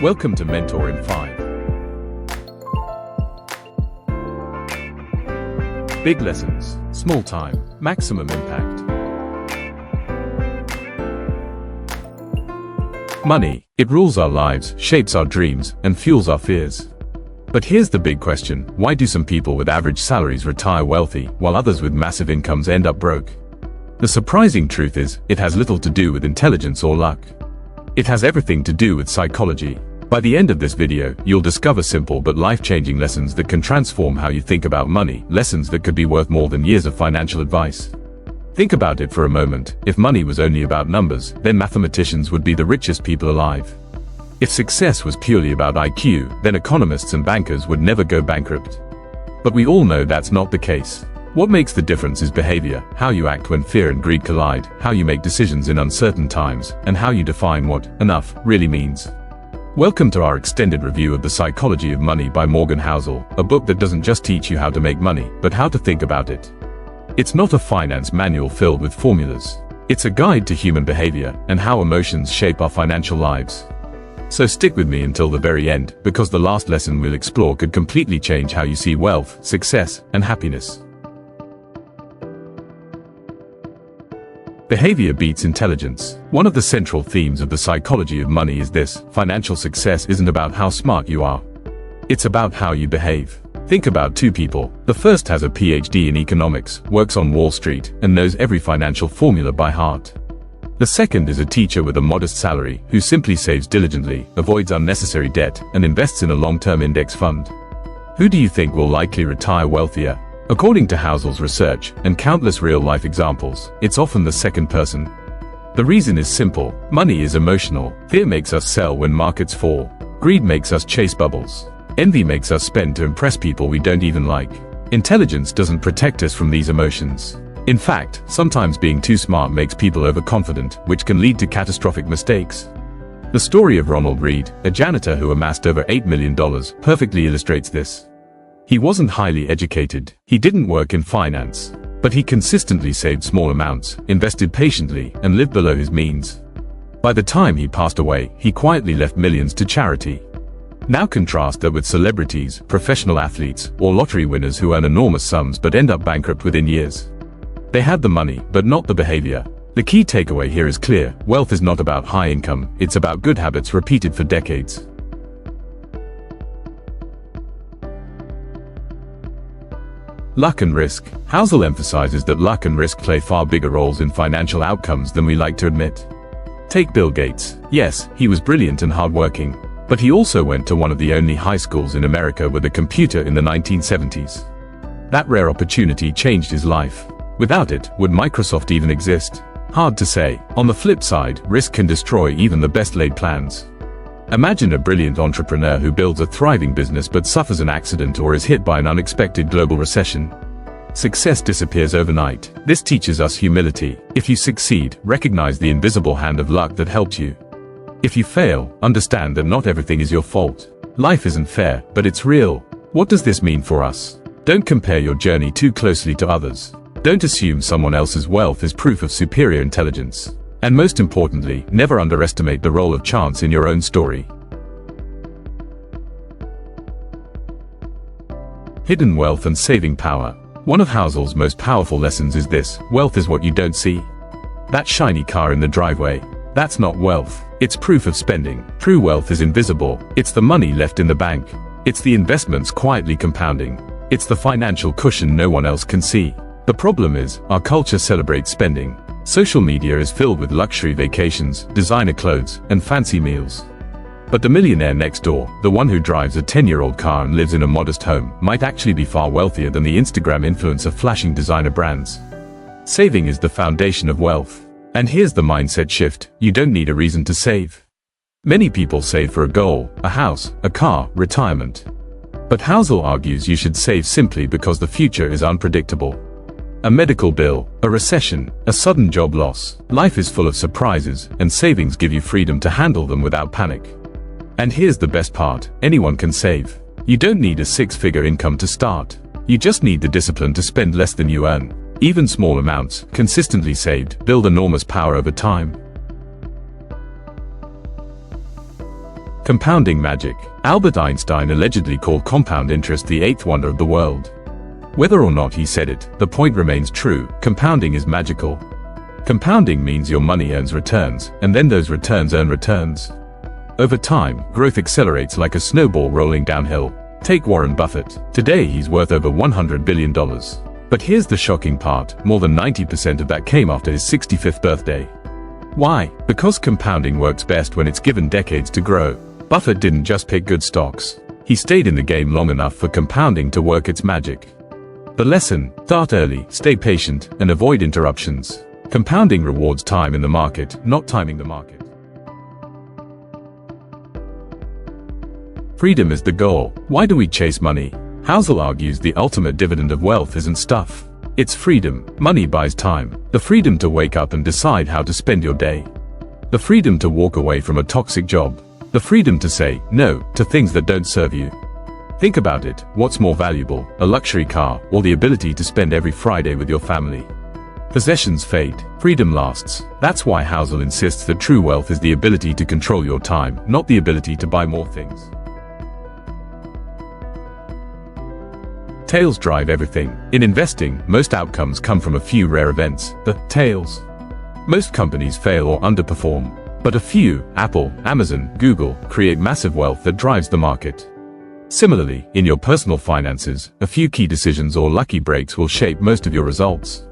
Welcome to Mentor in 5. Big lessons, small time, maximum impact. Money, it rules our lives, shapes our dreams, and fuels our fears. But here's the big question: why do some people with average salaries retire wealthy, while others with massive incomes end up broke? The surprising truth is, it has little to do with intelligence or luck. It has everything to do with psychology. By the end of this video, you'll discover simple but life-changing lessons that can transform how you think about money, lessons that could be worth more than years of financial advice. Think about it for a moment. If money was only about numbers, then mathematicians would be the richest people alive. If success was purely about IQ, then economists and bankers would never go bankrupt. But we all know that's not the case. What makes the difference is behavior, how you act when fear and greed collide, how you make decisions in uncertain times, and how you define what enough really means. Welcome to our extended review of The Psychology of Money by Morgan Housel, a book that doesn't just teach you how to make money, but how to think about it. It's not a finance manual filled with formulas. It's a guide to human behavior and how emotions shape our financial lives. So stick with me until the very end, because the last lesson we'll explore could completely change how you see wealth, success, and happiness. Behavior beats intelligence. One of the central themes of The Psychology of Money is this: financial success isn't about how smart you are. It's about how you behave. Think about two people. The first has a PhD in economics, works on Wall Street, and knows every financial formula by heart. The second is a teacher with a modest salary, who simply saves diligently, avoids unnecessary debt, and invests in a long-term index fund. Who do you think will likely retire wealthier? According to Housel's research, and countless real-life examples, it's often the second person. The reason is simple: money is emotional. Fear makes us sell when markets fall. Greed makes us chase bubbles. Envy makes us spend to impress people we don't even like. Intelligence doesn't protect us from these emotions. In fact, sometimes being too smart makes people overconfident, which can lead to catastrophic mistakes. The story of Ronald Read, a janitor who amassed over $8 million, perfectly illustrates this. He wasn't highly educated, he didn't work in finance, but he consistently saved small amounts, invested patiently, and lived below his means. By the time he passed away, he quietly left millions to charity. Now contrast that with celebrities, professional athletes, or lottery winners who earn enormous sums but end up bankrupt within years. They had the money, but not the behavior. The key takeaway here is clear: wealth is not about high income, it's about good habits repeated for decades. Luck and risk. Housel emphasizes that luck and risk play far bigger roles in financial outcomes than we like to admit. Take Bill Gates. Yes, he was brilliant and hardworking, but he also went to one of the only high schools in America with a computer in the 1970s. That rare opportunity changed his life. Without it, would Microsoft even exist? Hard to say. On the flip side, risk can destroy even the best laid plans. Imagine a brilliant entrepreneur who builds a thriving business but suffers an accident or is hit by an unexpected global recession. Success disappears overnight. This teaches us humility. If you succeed, recognize the invisible hand of luck that helped you. If you fail, understand that not everything is your fault. Life isn't fair, but it's real. What does this mean for us? Don't compare your journey too closely to others. Don't assume someone else's wealth is proof of superior intelligence. And most importantly, never underestimate the role of chance in your own story. Hidden wealth and saving power. One of Housel's most powerful lessons is this: wealth is what you don't see. That shiny car in the driveway, that's not wealth. It's proof of spending. True wealth is invisible. It's the money left in the bank. It's the investments quietly compounding. It's the financial cushion no one else can see. The problem is, our culture celebrates spending. Social media is filled with luxury vacations, designer clothes, and fancy meals. But the millionaire next door, the one who drives a 10-year-old car and lives in a modest home, might actually be far wealthier than the Instagram influencer flashing designer brands. Saving is the foundation of wealth. And here's the mindset shift: you don't need a reason to save. Many people save for a goal, a house, a car, retirement. But Housel argues you should save simply because the future is unpredictable. A medical bill, a recession, a sudden job loss. Life is full of surprises, and savings give you freedom to handle them without panic. And here's the best part: anyone can save. You don't need a six-figure income to start. You just need the discipline to spend less than you earn. Even small amounts, consistently saved, build enormous power over time. Compounding magic. Albert Einstein allegedly called compound interest the eighth wonder of the world. Whether or not he said it, the point remains true: compounding is magical. Compounding means your money earns returns, and then those returns earn returns. Over time, growth accelerates like a snowball rolling downhill. Take Warren Buffett. Today he's worth over $100 billion. But here's the shocking part: more than 90% of that came after his 65th birthday. Why? Because compounding works best when it's given decades to grow. Buffett didn't just pick good stocks. He stayed in the game long enough for compounding to work its magic. The lesson: start early, stay patient, and avoid interruptions. Compounding rewards time in the market, not timing the market. Freedom is the goal. Why do we chase money? Housel argues the ultimate dividend of wealth isn't stuff. It's freedom. Money buys time. The freedom to wake up and decide how to spend your day. The freedom to walk away from a toxic job. The freedom to say no to things that don't serve you. Think about it. What's more valuable, a luxury car or the ability to spend every Friday with your family? Possessions fade. Freedom lasts. That's why Housel insists that true wealth is the ability to control your time, not the ability to buy more things. Tails drive everything. In investing, most outcomes come from a few rare events, the tails. Most companies fail or underperform, but a few, Apple, Amazon, Google, create massive wealth that drives the market. Similarly, in your personal finances, a few key decisions or lucky breaks will shape most of your results.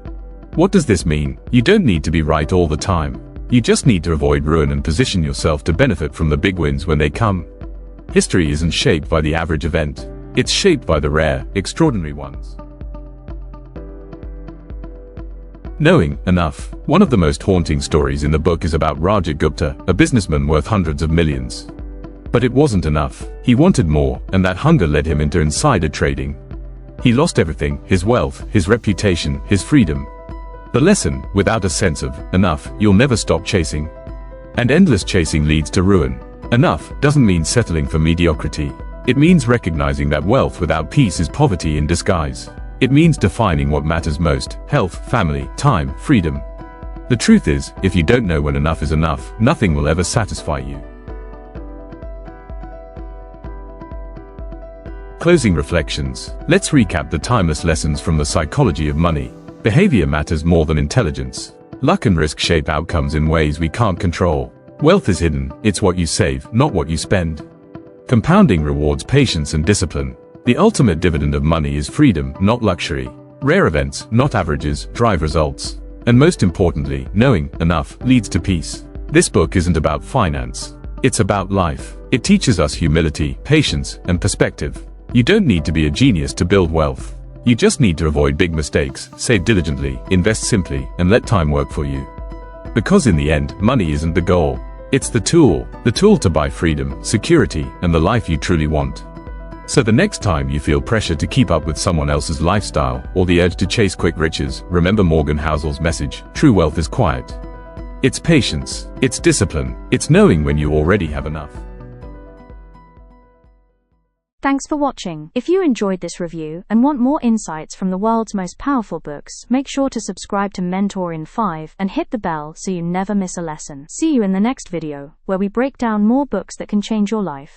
What does this mean? You don't need to be right all the time. You just need to avoid ruin and position yourself to benefit from the big wins when they come. History isn't shaped by the average event. It's shaped by the rare, extraordinary ones. Knowing enough. One of the most haunting stories in the book is about Rajat Gupta, a businessman worth hundreds of millions. But it wasn't enough. He wanted more, and that hunger led him into insider trading. He lost everything: his wealth, his reputation, his freedom. The lesson: without a sense of enough, you'll never stop chasing. And endless chasing leads to ruin. Enough doesn't mean settling for mediocrity. It means recognizing that wealth without peace is poverty in disguise. It means defining what matters most: health, family, time, freedom. The truth is, if you don't know when enough is enough, nothing will ever satisfy you. Closing reflections. Let's recap the timeless lessons from the psychology of money. Behavior matters more than intelligence. Luck and risk shape outcomes in ways we can't control. Wealth is hidden. It's what you save, not what you spend. Compounding rewards patience and discipline. The ultimate dividend of money is freedom, not luxury. Rare events, not averages, drive results. And most importantly, knowing enough leads to peace. This book isn't about finance. It's about life. It teaches us humility, patience, and perspective. You don't need to be a genius to build wealth. You just need to avoid big mistakes, save diligently, invest simply, and let time work for you. Because in the end, money isn't the goal. It's the tool to buy freedom, security, and the life you truly want. So the next time you feel pressure to keep up with someone else's lifestyle, or the urge to chase quick riches, remember Morgan Housel's message: true wealth is quiet. It's patience, it's discipline, it's knowing when you already have enough. Thanks for watching. If you enjoyed this review and want more insights from the world's most powerful books, make sure to subscribe to Mentor in 5 and hit the bell so you never miss a lesson. See you in the next video, where we break down more books that can change your life.